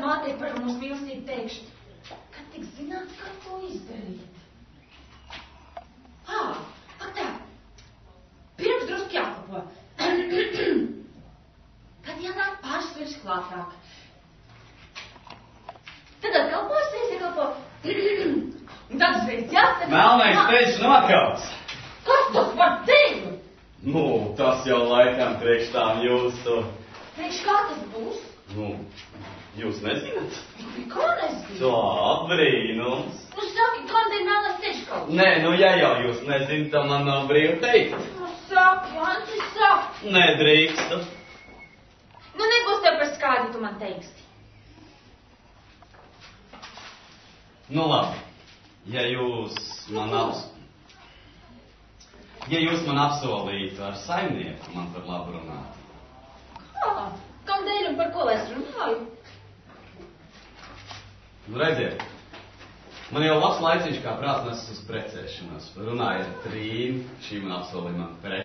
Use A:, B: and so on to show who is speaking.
A: mātei par mūsu mīlestību teikšu. Kad tik zināts, kā to izdarīt? Ak tā. Pirms drusku jākapo. Tad jānāk pāris virs klātāk. Tad atkalposies, iekalpo. Un tad uzreiz jāsaka.
B: Melnais ceļš nokauts.
A: Kas tas par ceļu?
B: Nu, tas jau laikam priekš tām jūsu...
A: Priekš kā tas būs?
B: Nu, jūs nezināt?
A: Kā nezinu?
B: Tā, brīnums.
A: Nu saki, kādēļ melnais ceļš kaut?
B: Nē, nu ja jau jūs nezināt, tad man nav brīvi teikt.
A: Nu saki, Anci, saki.
B: Nedrīkstu.
A: Nu nebūs tev par skādi, tu man teiksi.
B: Nu labi, ja jūs man apsolītu ar saimnieku, man par labu runāt.
A: Kā? Kamdēļ un par ko lai es runāju?
B: Nu redziet, man jau labs laiciņš kā prāts nesas uz precēšanos. Runāju ar Trīnu, šī man apsolīja man precēt.